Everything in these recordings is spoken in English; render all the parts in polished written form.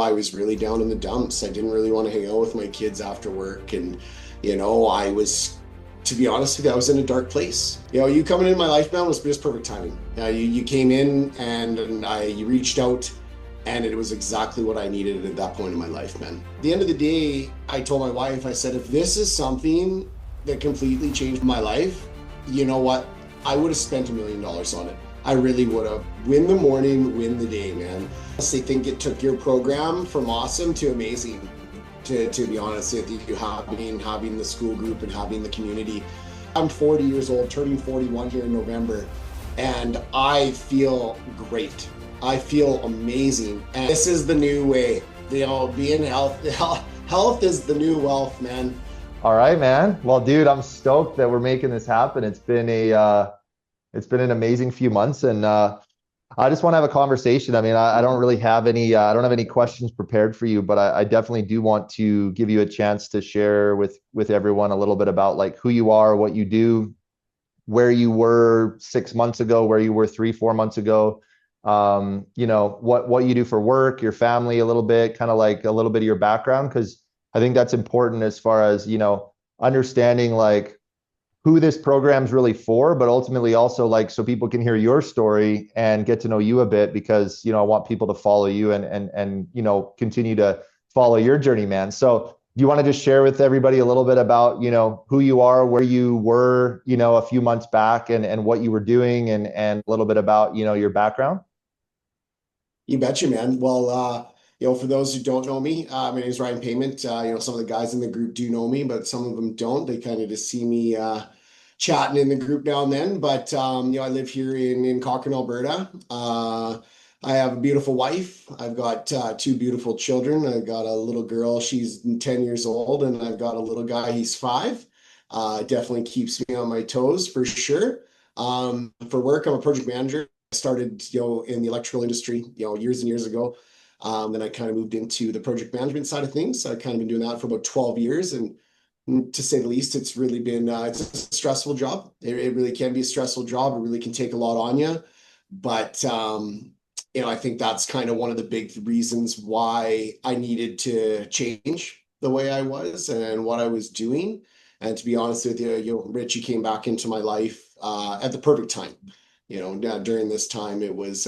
I was really down in the dumps. I didn't really want to hang out with my kids after work. And, I was, to be honest with you, I was in a dark place. You coming in my life, man, was just perfect timing. You came in and you reached out, and it was exactly what I needed at that point in my life, man. At the end of the day, I told my wife, I said, if this is something that completely changed my life, you know what? I would have spent $1 million on it. I really would have. Win the morning, win the day, man. I think it took your program from awesome to amazing, to be honest with you, having the school group and having the community. I'm 40 years old, turning 41 here in November, and I feel great. I feel amazing. And this is the new way. Being health is the new wealth, man. All right, man. Well, dude, I'm stoked that we're making this happen. It's been an amazing few months, and I just want to have a conversation. I mean, I don't really have any I don't have any questions prepared for you, but I definitely do want to give you a chance to share with everyone a little bit about like who you are, what you do, where you were 6 months ago, where you were 3, 4 months ago. What you do for work, your family, a little bit, kind of like a little bit of your background, because I think that's important as far as, understanding like who this program's really for, but ultimately also like so people can hear your story and get to know you a bit, because I want people to follow you and continue to follow your journey, man. So do you want to just share with everybody a little bit about who you are, where you were a few months back, and what you were doing, and a little bit about your background? You betcha, man. Well, for those who don't know me, my name is Ryan Payment. Some of the guys in the group do know me, but some of them don't. They kind of just see me chatting in the group now and then. But I live here in Cochrane, Alberta. I have a beautiful wife. I've got two beautiful children. I've got a little girl, she's 10 years old, and I've got a little guy, he's 5. Definitely keeps me on my toes for sure. For work, I'm a project manager. I started, in the electrical industry, years and years ago. Then I kind of moved into the project management side of things. So I've kind of been doing that for about 12 years. And to say the least, it's really been, it's a stressful job. It really can be a stressful job. It really can take a lot on you. But, I think that's kind of one of the big reasons why I needed to change the way I was and what I was doing. And to be honest with you, Rich, you came back into my life at the perfect time. During this time, it was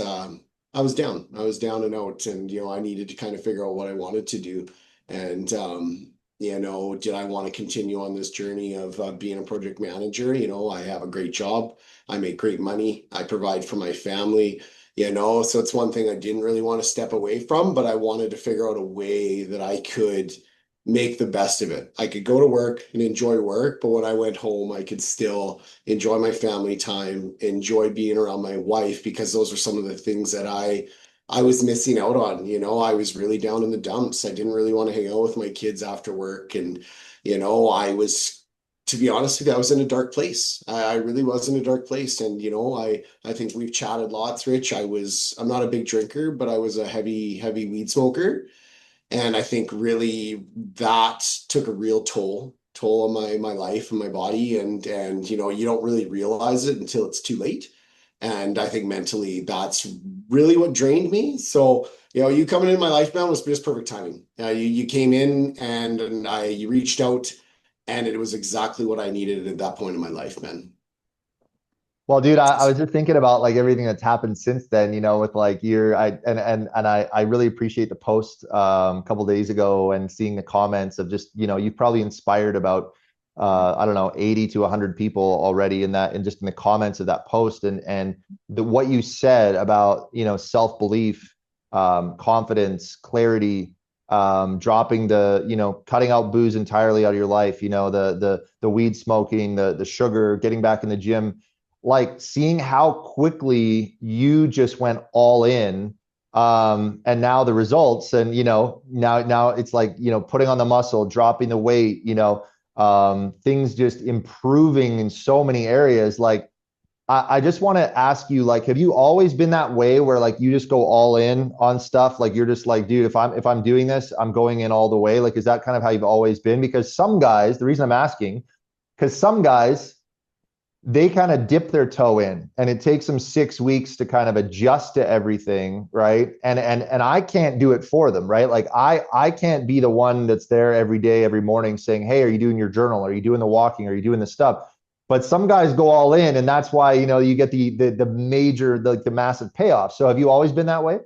I was down. I was down and out, and I needed to kind of figure out what I wanted to do. And did I want to continue on this journey of being a project manager? I have a great job. I make great money. I provide for my family. So it's one thing I didn't really want to step away from, but I wanted to figure out a way that I could make the best of it. I could go to work and enjoy work, but when I went home, I could still enjoy my family time, enjoy being around my wife, because those are some of the things that I was missing out on. I was really down in the dumps. I didn't really want to hang out with my kids after work. And, I was, to be honest with you, I was in a dark place. I really was in a dark place. And, I think we've chatted lots, Rich. I'm not a big drinker, but I was a heavy weed smoker. And I think really that took a real toll on my life and my body. And you don't really realize it until it's too late. And I think mentally that's really what drained me. So, you coming in my life, man, was just perfect timing. You came in and you reached out, and it was exactly what I needed at that point in my life, man. Well, dude, I was just thinking about like everything that's happened since then, with like I really appreciate the post a couple days ago, and seeing the comments of just, you've probably inspired about I don't know, 80 to 100 people already in that, and just in the comments of that post, and what you said about, self-belief, confidence, clarity, dropping cutting out booze entirely out of your life, the weed smoking, the sugar, getting back in the gym, like seeing how quickly you just went all in, and now the results, and now it's like, putting on the muscle, dropping the weight, things just improving in so many areas. Like I just want to ask you, like, have you always been that way, where like you just go all in on stuff? Like you're just like, dude, if I'm doing this, I'm going in all the way. Like, is that kind of how you've always been? Because some guys, the reason I'm asking, because some guys they kind of dip their toe in, and it takes them 6 weeks to kind of adjust to everything, right? And I can't do it for them, right? Like I can't be the one that's there every day, every morning saying, hey, are you doing your journal? Are you doing the walking? Are you doing the stuff? But some guys go all in, and that's why, you know, you get the major, the massive payoff. So have you always been that way?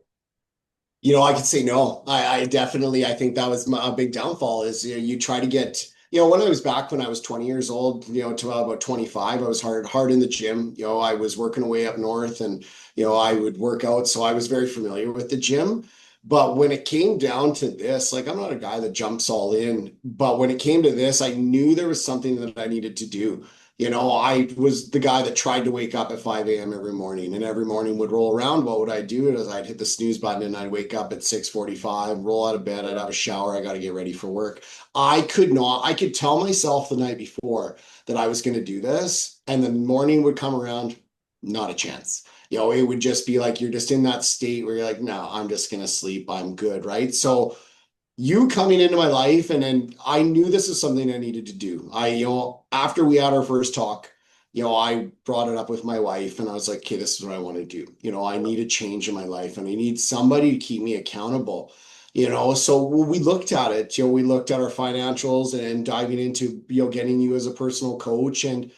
I could say no. I definitely, I think that was a big downfall is, you try to get, when I was back when I was 20 years old, to about 25, I was hard in the gym. I was working away up north and, I would work out. So I was very familiar with the gym. But when it came down to this, like, I'm not a guy that jumps all in, but when it came to this, I knew there was something that I needed to do. I was the guy that tried to wake up at 5 a.m. every morning, and every morning would roll around. What would I do? Is I'd hit the snooze button and I'd wake up at 6:45, roll out of bed, I'd have a shower, I got to get ready for work. I could tell myself the night before that I was going to do this, and the morning would come around, not a chance. It would just be like you're just in that state where you're like, no, I'm just going to sleep. I'm good. Right. So, you coming into my life, and then I knew this is something I needed to do. After we had our first talk, I brought it up with my wife and I was like, okay, this is what I want to do. I need a change in my life and I need somebody to keep me accountable. So we looked at it, we looked at our financials and diving into, getting you as a personal coach. And at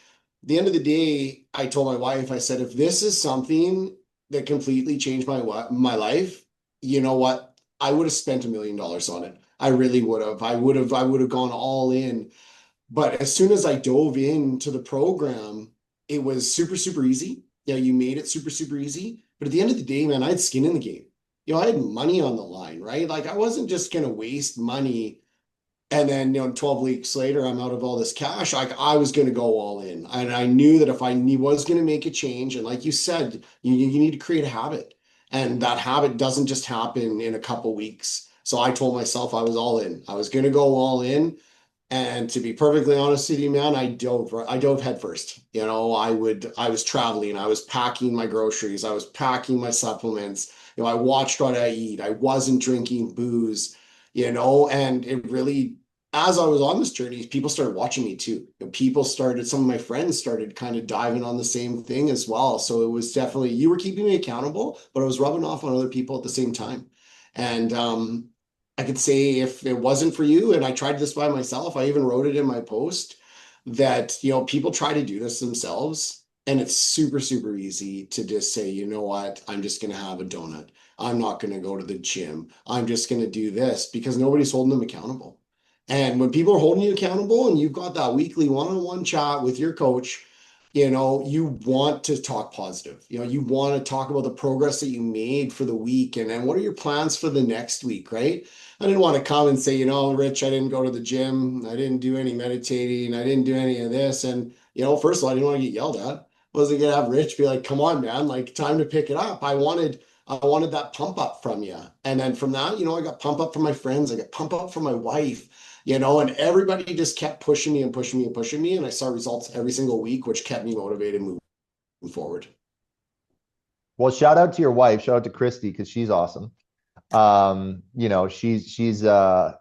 the end of the day, I told my wife, I said, if this is something that completely changed my life, you know what? I would have spent $1 million on it. I really would have. I would have gone all in. But as soon as I dove into the program, it was super, super easy. You made it super, super easy. But at the end of the day, man, I had skin in the game. I had money on the line, right? Like I wasn't just gonna waste money and then, 12 weeks later, I'm out of all this cash. I was going to go all in. And I knew that if was going to make a change, and like you said, you need to create a habit. And that habit doesn't just happen in a couple weeks. So I told myself I was all in. I was going to go all in. And to be perfectly honest with you, man, I dove head first. I was traveling, I was packing my groceries, I was packing my supplements. I watched what I eat. I wasn't drinking booze, and it really, as I was on this journey, people started watching me too. Some of my friends started kind of diving on the same thing as well. So it was definitely, you were keeping me accountable, but I was rubbing off on other people at the same time. And I could say if it wasn't for you, and I tried this by myself, I even wrote it in my post that, people try to do this themselves. And it's super, super easy to just say, you know what, I'm just going to have a donut. I'm not going to go to the gym. I'm just going to do this because nobody's holding them accountable. And when people are holding you accountable and you've got that weekly one-on-one chat with your coach, you want to talk positive. You want to talk about the progress that you made for the week and then what are your plans for the next week, right? I didn't want to come and say, Rich, I didn't go to the gym. I didn't do any meditating. I didn't do any of this. And, first of all, I didn't want to get yelled at. I wasn't gonna have Rich be like, come on, man, like time to pick it up. I wanted that pump up from you. And then from that, I got pump up from my friends. I got pump up from my wife, and everybody just kept pushing me and pushing me and pushing me. And I saw results every single week, which kept me motivated moving forward. Well, shout out to your wife, shout out to Christy, because she's awesome. She's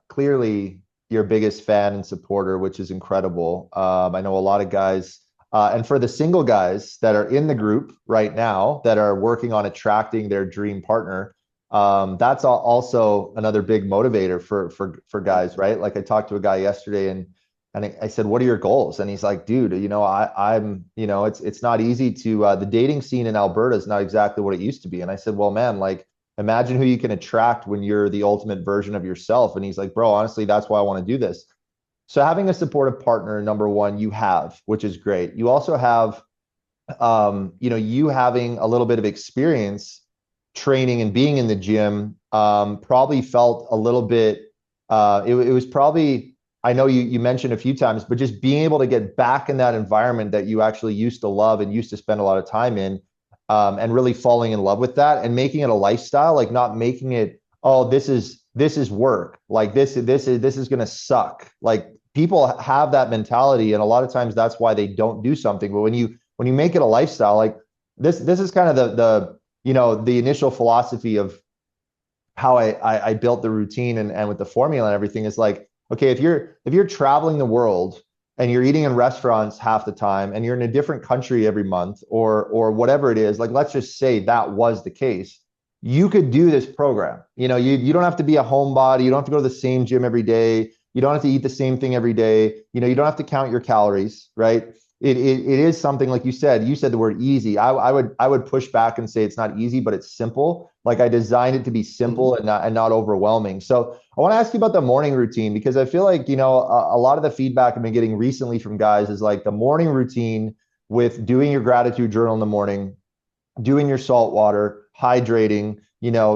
clearly your biggest fan and supporter, which is incredible. I know a lot of guys, and for the single guys that are in the group right now that are working on attracting their dream partner, that's also another big motivator for guys, right? Like I talked to a guy yesterday, and I said, "What are your goals?" And he's like, "Dude, it's not easy to the dating scene in Alberta is not exactly what it used to be." And I said, "Well, man, like." Imagine who you can attract when you're the ultimate version of yourself. And he's like, bro, honestly, that's why I want to do this. So having a supportive partner, number one, you have, which is great. You also have, you having a little bit of experience training and being in the gym, probably felt a little bit, it was probably, I know you mentioned a few times, but just being able to get back in that environment that you actually used to love and used to spend a lot of time in, and really falling in love with that and making it a lifestyle, like not making it, oh, this is work. Like this is gonna suck. Like people have that mentality, and a lot of times that's why they don't do something. But when you make it a lifestyle, like this is kind of the initial philosophy of how I built the routine and with the formula and everything is like, okay, if you're traveling the world and you're eating in restaurants half the time and you're in a different country every month or whatever it is, like let's just say that was the case, you could do this program. You don't have to be a homebody, you don't have to go to the same gym every day, you don't have to eat the same thing every day, you don't have to count your calories, right? It is something like you said the word easy. I would push back and say it's not easy, but it's simple. Like I designed it to be simple Mhm. and not overwhelming. So I want to ask you about the morning routine because I feel like, a lot of the feedback I've been getting recently from guys is like the morning routine with doing your gratitude journal in the morning, doing your salt water, hydrating,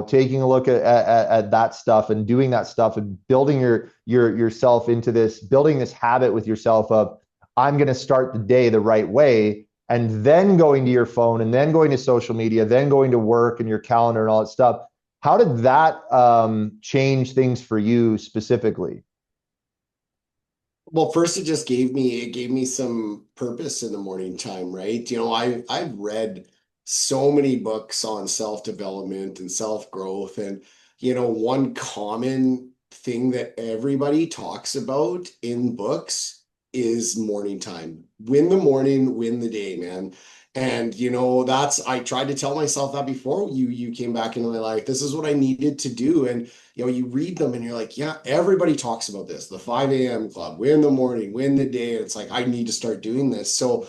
taking a look at that stuff and doing that stuff and building yourself into this, building this habit with yourself of, I'm going to start the day the right way. And then going to your phone and then going to social media, then going to work and your calendar and all that stuff. How did that change things for you specifically? Well, first it gave me some purpose in the morning time, right? I've read so many books on self-development and self-growth, and one common thing that everybody talks about in books is morning time. Win the morning, win the day, man. And that's I tried to tell myself that before you came back into my life. This is what I needed to do. And you read them and you're like, yeah, everybody talks about this, the 5 a.m. club, win the morning, win the day. And it's like, I need to start doing this. So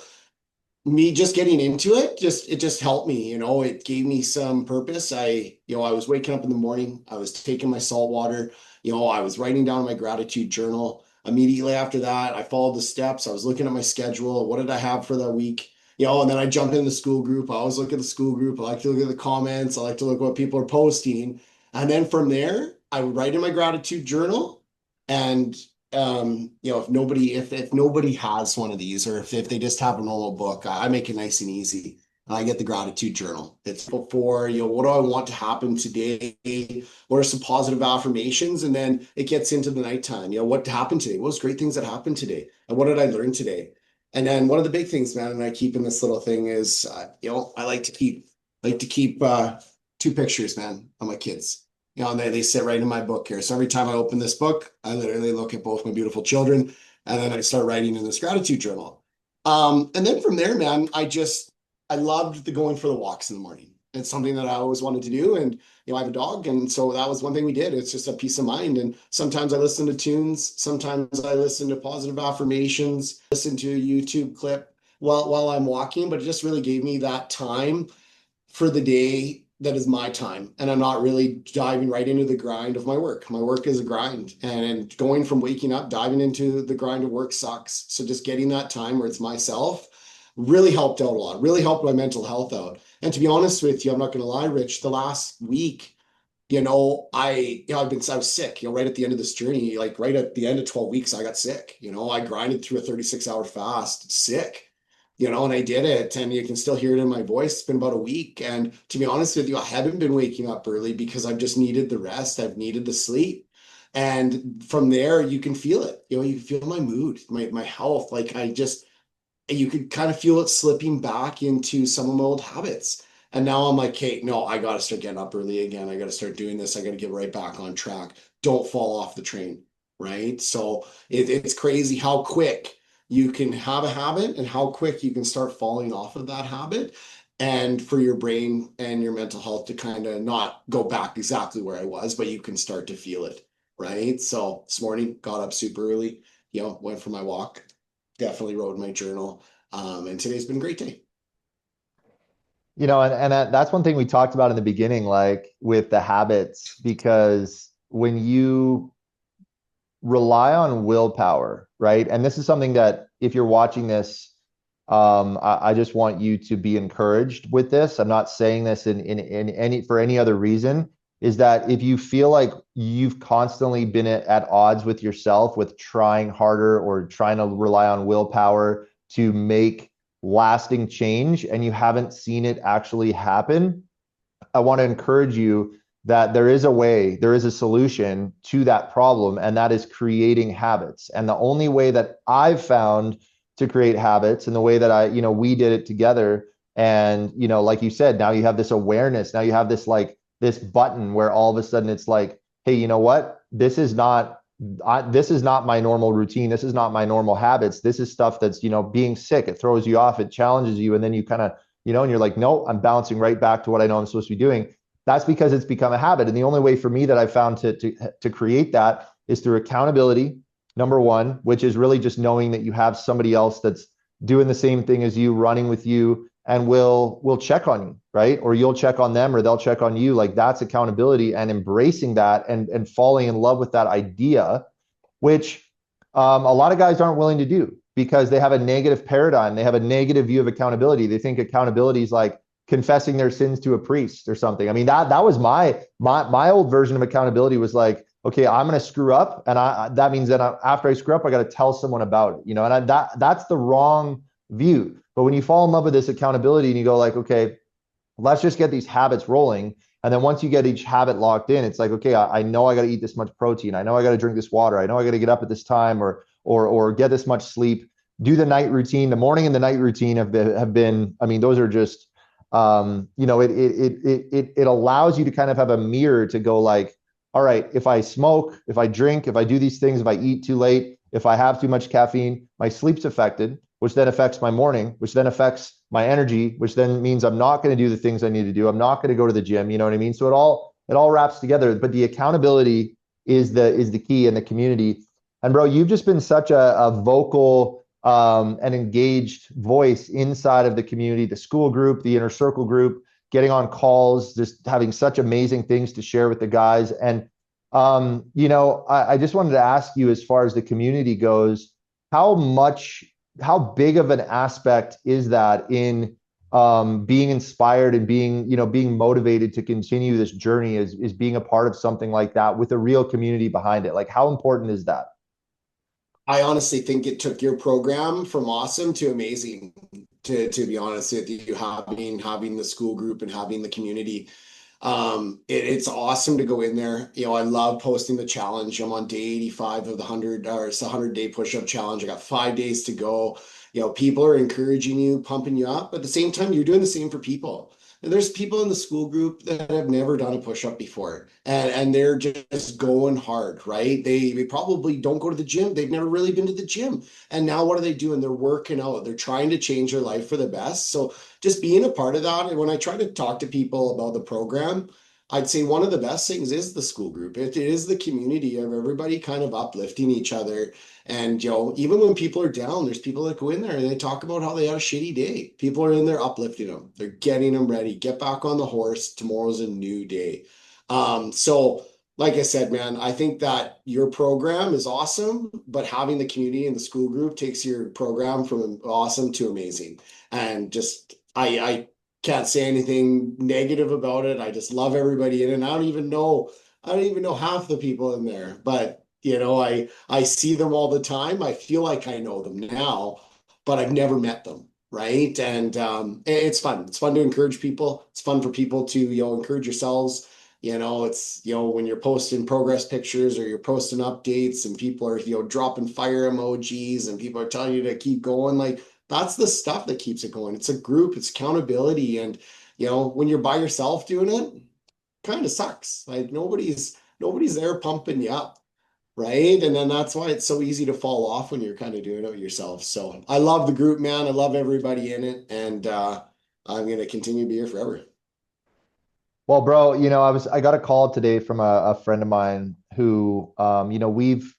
me just getting into it just helped me, it gave me some purpose. I was waking up in the morning, I was taking my salt water, I was writing down my gratitude journal. Immediately after that, I followed the steps. I was looking at my schedule. What did I have for the week? And then I jump in the school group. I always look at the school group. I like to look at the comments. I like to look at what people are posting. And then from there, I would write in my gratitude journal. And if nobody has one of these, or if they just have a normal book, I make it nice and easy. And I get the gratitude journal. It's before, what do I want to happen today? What are some positive affirmations? And then it gets into the nighttime. What happened today? What was great things that happened today? And what did I learn today? And then one of the big things, man, and I keep in this little thing is, I like to keep two pictures, man, of my kids. And they sit right in my book here. So every time I open this book, I literally look at both my beautiful children, and then I start writing in this gratitude journal. And then from there, man, I loved the going for the walks in the morning. It's something that I always wanted to do. And I have a dog, and so that was one thing we did. It's just a peace of mind. And sometimes I listen to tunes, sometimes I listen to positive affirmations, listen to a YouTube clip while I'm walking, but it just really gave me that time for the day that is my time. And I'm not really diving right into the grind of my work. My work is a grind. And going from waking up, diving into the grind of work sucks. So just getting that time where it's myself really helped out a lot, really helped my mental health out. And to be honest with you, I'm not going to lie, Rich, the last week, I was sick, right at the end of this journey, like right at the end of 12 weeks, I got sick. I grinded through a 36-hour fast, sick, and I did it. And you can still hear it in my voice. It's been about a week. And to be honest with you, I haven't been waking up early because I've just needed the rest. I've needed the sleep. And from there, you can feel it. You can feel my mood, my health. Like you could kind of feel it slipping back into some of my old habits. And now I'm like, hey, no, I got to start getting up early again. I got to start doing this. I got to get right back on track. Don't fall off the train. Right. So it's crazy how quick you can have a habit and how quick you can start falling off of that habit. And for your brain and your mental health to kind of not go back exactly where I was, but you can start to feel it. Right. So this morning, got up super early, went for my walk, definitely wrote in my journal. And today's been a great day. And that's one thing we talked about in the beginning, like with the habits, because when you rely on willpower, right? And this is something that if you're watching this, I just want you to be encouraged with this. I'm not saying this in any for any other reason, is that if you feel like you've constantly been at odds with yourself with trying harder or trying to rely on willpower to make lasting change and you haven't seen it actually happen, I want to encourage you that there is a way, there is a solution to that problem, and that is creating habits. And the only way that I've found to create habits and the way that we did it together. And, like you said, now you have this awareness. Now you have this button where all of a sudden it's like, hey, you know what? this is not my normal routine. This is not my normal habits. This is stuff that's, being sick. It throws you off. It challenges you. And then you kind of, and you're like, no, I'm bouncing right back to what I know I'm supposed to be doing. That's because it's become a habit. And the only way for me that I've found to create that is through accountability, number one, which is really just knowing that you have somebody else that's doing the same thing as you, running with you, and will check on you, right? Or you'll check on them, or they'll check on you. Like, that's accountability, and embracing that, and falling in love with that idea, which a lot of guys aren't willing to do because they have a negative paradigm. They have a negative view of accountability. They think accountability is like confessing their sins to a priest or something. I mean, that was my old version of accountability, was like, okay, I'm going to screw up, and that means that after I screw up, I got to tell someone about it, and that's the wrong view. But when you fall in love with this accountability and you go like, okay, let's just get these habits rolling. And then once you get each habit locked in, it's like, okay, I know I got to eat this much protein. I know I got to drink this water. I know I got to get up at this time, or get this much sleep. Do the night routine. The morning and the night routine have been. I mean, those are just, it allows you to kind of have a mirror to go like, all right, if I smoke, if I drink, if I do these things, if I eat too late, if I have too much caffeine, my sleep's affected, which then affects my morning, which then affects my energy, which then means I'm not going to do the things I need to do. I'm not going to go to the gym. You know what I mean? So it all wraps together. But the accountability is the key in the community. And bro, you've just been such a vocal and engaged voice inside of the community, the school group, the inner circle group, getting on calls, just having such amazing things to share with the guys. And I just wanted to ask you, as far as the community goes, how big of an aspect is that in being inspired and being motivated to continue this journey, is being a part of something like that with a real community behind it? Like, how important is that? I honestly think it took your program from awesome to amazing, to be honest with you, having the school group and having the community. It's awesome to go in there. I love posting the challenge. I'm on day 85 of the 100, or it's a 100-day push-up challenge. I got 5 days to go. People are encouraging you, pumping you up. At the same time, you're doing the same for people. And there's people in the school group that have never done a push-up before, and they're just going hard, right? They probably don't go to the gym. They've never really been to the gym. And now what are they doing? They're working out. They're trying to change their life for the best. So just being a part of that. And when I try to talk to people about the program, I'd say one of the best things is the school group. It is the community of everybody kind of uplifting each other. And, even when people are down, there's people that go in there and they talk about how they had a shitty day. People are in there uplifting them. They're getting them ready. Get back on the horse. Tomorrow's a new day. So like I said, man, I think that your program is awesome, but having the community and the school group takes your program from awesome to amazing. And just I can't say anything negative about it. I just love everybody in it. And I don't even know half the people in there, but I see them all the time. I feel like I know them now, but I've never met them. Right. And it's fun. It's fun to encourage people. It's fun for people to, encourage yourselves. It's, when you're posting progress pictures or you're posting updates and people are, dropping fire emojis and people are telling you to keep going. Like, that's the stuff that keeps it going. It's a group, it's accountability. And, when you're by yourself doing it, kind of sucks. Like, nobody's there pumping you up. Right. And then that's why it's so easy to fall off when you're kind of doing it yourself. So I love the group, man. I love everybody in it. And I'm going to continue to be here forever. Well, bro, I got a call today from a friend of mine who,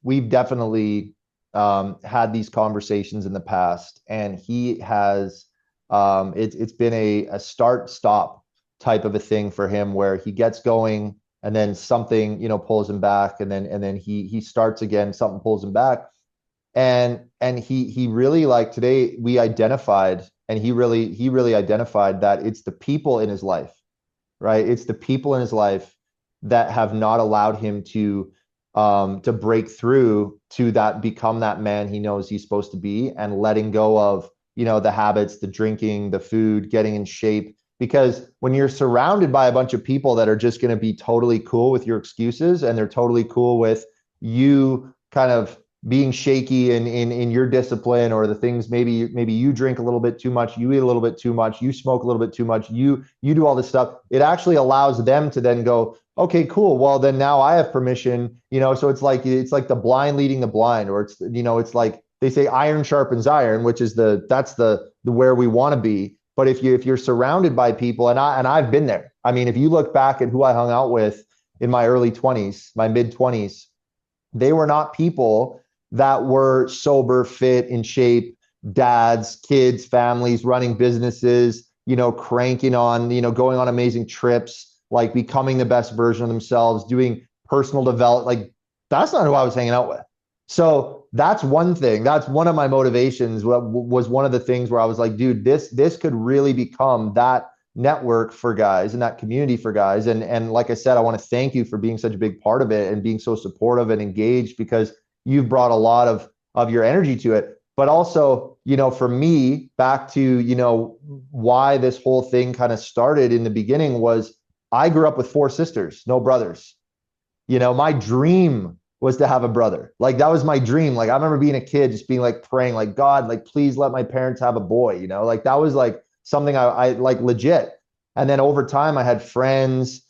we've definitely had these conversations in the past, and he has, it's been a start stop type of a thing for him, where he gets going and then something, pulls him back, and then he starts again, something pulls him back. And he really, like, today we identified, and he really identified that it's the people in his life, right? It's the people in his life that have not allowed him to break through to that, become that man he knows he's supposed to be, and letting go of, the habits, the drinking, the food, getting in shape. Because when you're surrounded by a bunch of people that are just going to be totally cool with your excuses, and they're totally cool with you kind of being shaky in your discipline, or the things maybe you drink a little bit too much, you eat a little bit too much, you smoke a little bit too much, you do all this stuff, it actually allows them to then go, okay, cool. Well, then now I have permission, so it's like the blind leading the blind, or it's like they say iron sharpens iron, which is that's the where we want to be. But if you're surrounded by people, and I've been there. I mean, if you look back at who I hung out with in my early 20s, my mid 20s, they were not people that were sober, fit, in shape, dads, kids, families, running businesses, cranking on, going on amazing trips, like becoming the best version of themselves, doing personal development. Like, that's not who I was hanging out with. So that's one thing. That's one of my motivations. Was one of the things where I was like, dude, this could really become that network for guys and that community for guys. And like I said, I want to thank you for being such a big part of it and being so supportive and engaged, because you've brought a lot of your energy to it. But also, for me, back to, why this whole thing kind of started in the beginning was I grew up with four sisters, no brothers. My dream was to have a brother. Like, that was my dream. Like, I remember being a kid, just being like praying, like, God, like, please let my parents have a boy, like that was like something I like legit. And then over time I had friends,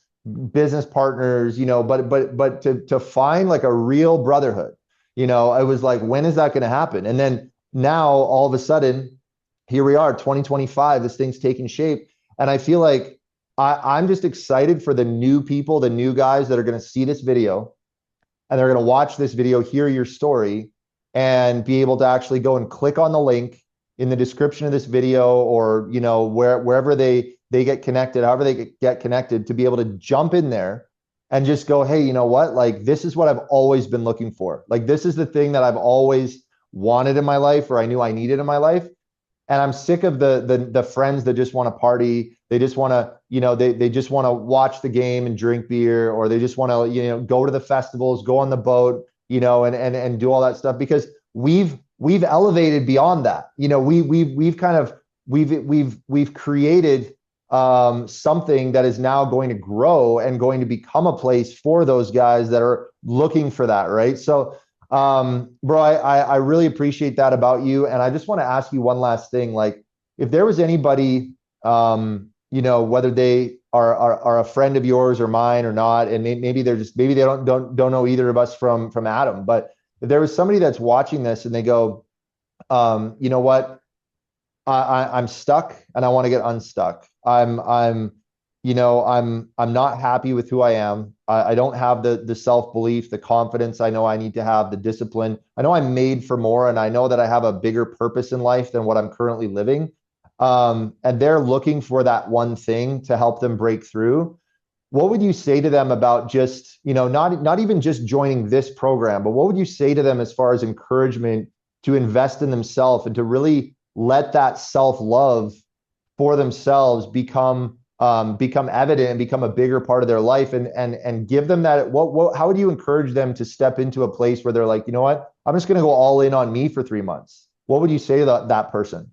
business partners, but to find like a real brotherhood, it was like, when is that going to happen? And then now all of a sudden, here we are, 2025, this thing's taking shape. And I feel like I'm just excited for the new people, the new guys that are going to see this video, and they're going to watch this video, hear your story, and be able to actually go and click on the link in the description of this video, or wherever they get connected, however they get connected, to be able to jump in there and just go, hey, you know what? Like, this is what I've always been looking for. Like, this is the thing that I've always wanted in my life, or I knew I needed in my life. And I'm sick of the friends that just want to party. They just want to, they just want to watch the game and drink beer, or they just want to, go to the festivals, go on the boat, and do all that stuff, because we've elevated beyond that. We've kind of we've created something that is now going to grow and going to become a place for those guys that are looking for that, right? So bro, I really appreciate that about you. And I just want to ask you one last thing. Like, if there was anybody, whether they are a friend of yours or mine or not, and maybe maybe they don't know either of us from Adam, but if there was somebody that's watching this and they go, you know what, I'm stuck and I want to get unstuck. I'm not happy with who I am. I don't have the self-belief, the confidence I know I need to have, the discipline. I know I'm made for more, and I know that I have a bigger purpose in life than what I'm currently living. And they're looking for that one thing to help them break through. What would you say to them about just, not even just joining this program, but what would you say to them as far as encouragement to invest in themselves and to really let that self-love for themselves become evident and become a bigger part of their life, and give them that? How would you encourage them to step into a place where they're like, you know what, I'm just going to go all in on me for 3 months? What would you say to that person?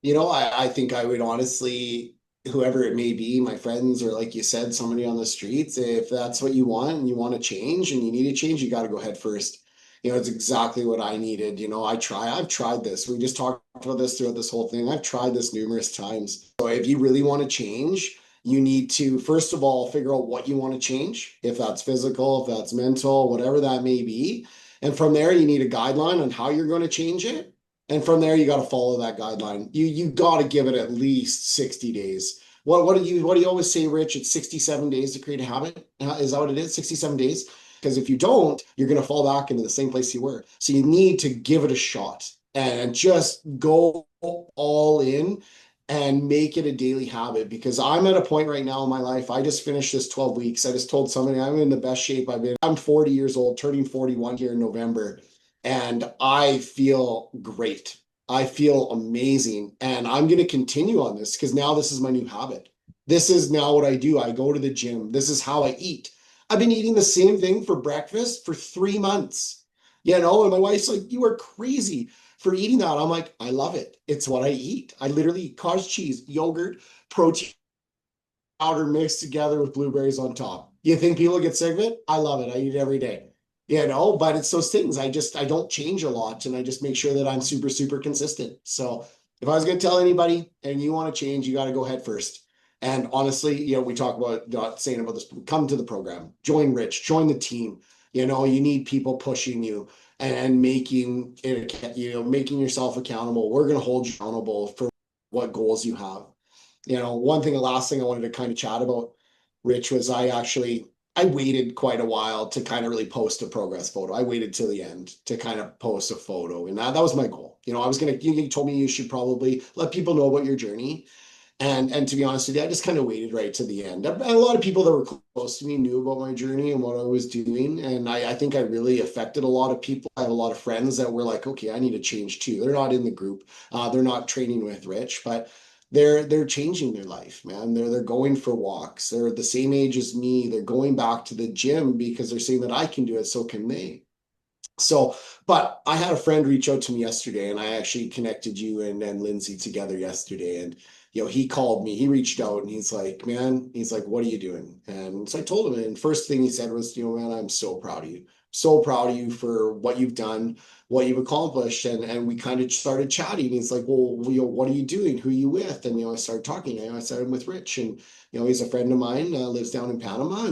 I think I would honestly, whoever it may be, my friends, or like you said, somebody on the streets, if that's what you want and you want to change and you need to change, you got to go head first. It's exactly what I needed. I've tried this. We just talked about this throughout this whole thing. I've tried this numerous times. So if you really want to change, you need to, first of all, figure out what you want to change, if that's physical, if that's mental, whatever that may be. And from there, you need a guideline on how you're going to change it. And from there, you got to follow that guideline. You got to give it at least 60 days. What do you always say, Rich? It's 67 days to create a habit. Is that what it is? 67 days? Because if you don't, you're going to fall back into the same place you were. So you need to give it a shot and just go all in and make it a daily habit. Because I'm at a point right now in my life, I just finished this 12 weeks. I just told somebody I'm in the best shape I've been. I'm 40 years old, turning 41 here in November, and I feel great. I feel amazing. And I'm going to continue on this because now this is my new habit. This is now what I do. I go to the gym. This is how I eat. I've been eating the same thing for breakfast for 3 months. And my wife's like, you are crazy for eating that. I'm like, I love it. It's what I eat. I literally eat cottage cheese, yogurt, protein powder mixed together with blueberries on top. You think people get sick of it? I love it. I eat it every day. but it's those things. I don't change a lot, and I just make sure that I'm super, super consistent. So if I was going to tell anybody and you want to change, you got to go head first. And honestly, we talk about not saying about this, come to the program, join Rich, join the team. You need people pushing you and making it, making yourself accountable. We're going to hold you accountable for what goals you have. One thing, the last thing I wanted to kind of chat about, Rich, was I waited quite a while to kind of really post a progress photo. I waited till the end to kind of post a photo, and that was my goal. I was gonna. You told me you should probably let people know about your journey, and to be honest with you, I just kind of waited right to the end. And a lot of people that were close to me knew about my journey and what I was doing, and I think I really affected a lot of people. I have a lot of friends that were like, okay, I need to change too. They're not in the group, they're not training with Rich, but they're changing their life, man. They're going for walks. They're the same age as me. They're going back to the gym because they're saying that I can do it, so can they. So, but I had a friend reach out to me yesterday, and I actually connected you and Lindsay together yesterday. And he called me, he reached out, and he's like, man, he's like, what are you doing? And so I told him, and first thing he said was, man, I'm so proud of you. So proud of you for what you've done, what you've accomplished. And we kind of started chatting. He's like, well, what are you doing? Who are you with? And I started talking. I said, I'm with Rich, and he's a friend of mine, lives down in Panama,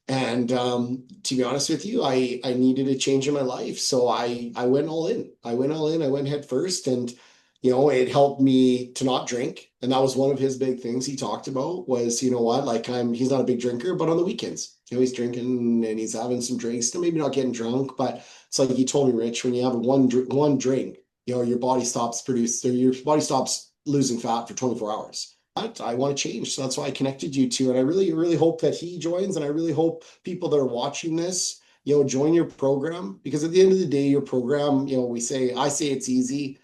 and to be honest with you, I needed a change in my life, so I went all in. I went all in. I went head first, and it helped me to not drink. And that was one of his big things he talked about was, what, like he's not a big drinker, but on the weekends, he's drinking and he's having some drinks, still maybe not getting drunk, but it's like he told me, Rich, when you have one drink, your body stops your body stops losing fat for 24 hours. I want to change. So that's why I connected you two. And I really, really hope that he joins. And I really hope people that are watching this, join your program, because at the end of the day, your program, I say it's easy,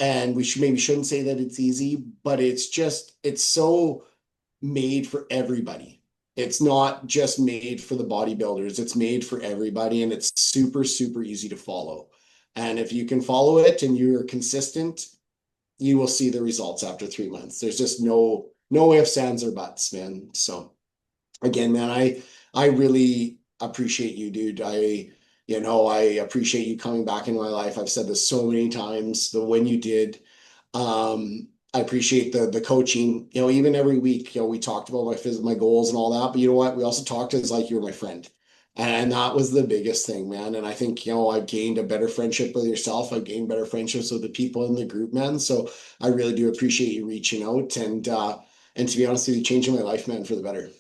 and we shouldn't say that it's easy, but it's so made for everybody. It's not just made for the bodybuilders. It's made for everybody. And it's super, super easy to follow. And if you can follow it and you're consistent, you will see the results after 3 months. There's just no ifs, ands, or buts, man. So again, man, I really appreciate you, dude. I appreciate you coming back in my life. I've said this so many times, the when you did. I appreciate the coaching. Even every week, we talked about my goals and all that. But you know what? We also talked as like you were my friend. And that was the biggest thing, man. And I think, I've gained a better friendship with yourself. I've gained better friendships with the people in the group, man. So I really do appreciate you reaching out and to be honest with you, changing my life, man, for the better.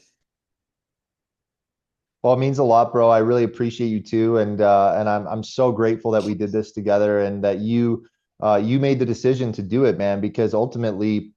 Well, it means a lot, bro. I really appreciate you too, and I'm so grateful that we did this together and that you made the decision to do it, man, because ultimately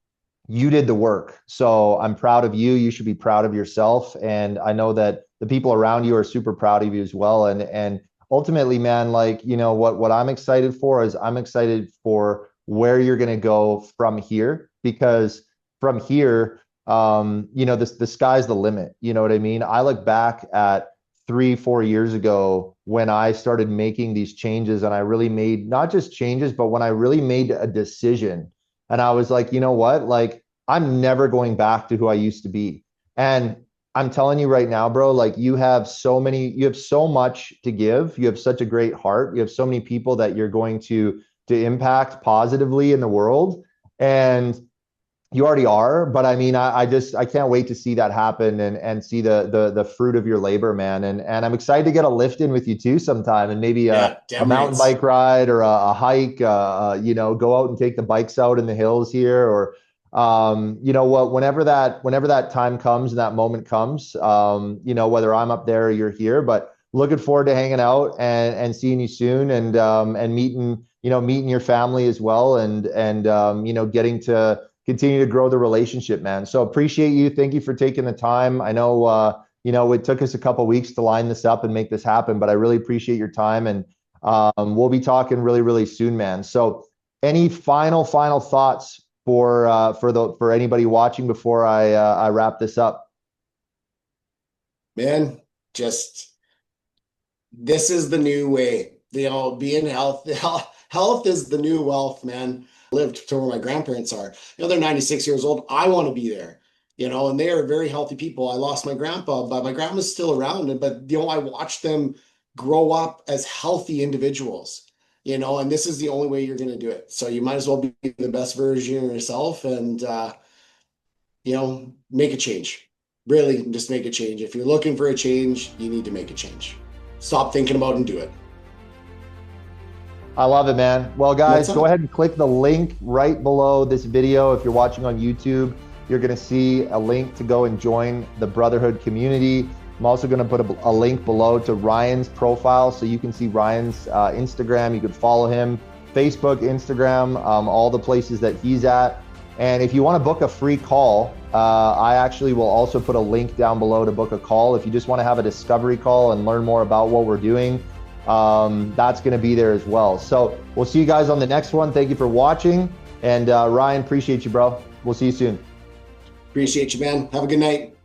you did the work. So I'm proud of you. You should be proud of yourself, and I know that the people around you are super proud of you as well. And ultimately, man, like what I'm excited for is I'm excited for where you're gonna go from here because from here the sky's the limit. You know what I mean? I look back at 3, 4 years ago when I started making these changes and I really made not just changes, but when I really made a decision and I was like, you know what? Like, I'm never going back to who I used to be. And I'm telling you right now, bro, like you have so much to give. You have such a great heart. You have so many people that you're going to impact positively in the world. And you already are, but I mean, I can't wait to see that happen and see the fruit of your labor, man. And I'm excited to get a lift in with you too sometime, and maybe Yeah, a damn mountain right. bike ride or a hike. Go out and take the bikes out in the hills here, or whenever that time comes and that moment comes, whether I'm up there or you're here, but looking forward to hanging out and seeing you soon and meeting your family as well and getting to continue to grow the relationship, man. So appreciate you. Thank you for taking the time. I know, it took us a couple of weeks to line this up and make this happen, but I really appreciate your time. And we'll be talking really, really soon, man. So any final thoughts for anybody watching before I wrap this up? Man, just this is the new way. Being health, health is the new wealth, man. I lived to where my grandparents are. They're 96 years old. I want to be there. And they are very healthy people. I lost my grandpa, but my grandma's still around. But I watched them grow up as healthy individuals, and this is the only way you're going to do it. So you might as well be the best version of yourself and, make a change. Really, just make a change. If you're looking for a change, you need to make a change. Stop thinking about it and do it. I love it, man. Well, guys, That's go it. ahead and click the link right below this video. If you're watching on YouTube, you're going to see a link to go and join the Brotherhood community. I'm also going to put a link below to Ryan's profile so you can see Ryan's Instagram. You can follow him, Facebook, Instagram, all the places that he's at. And if you want to book a free call, I actually will also put a link down below to book a call. If you just want to have a discovery call and learn more about what we're doing, that's going to be there as well. So we'll see you guys on the next one. Thank you for watching. And Ryan, appreciate you, bro. We'll see you soon. Appreciate you, man. Have a good night.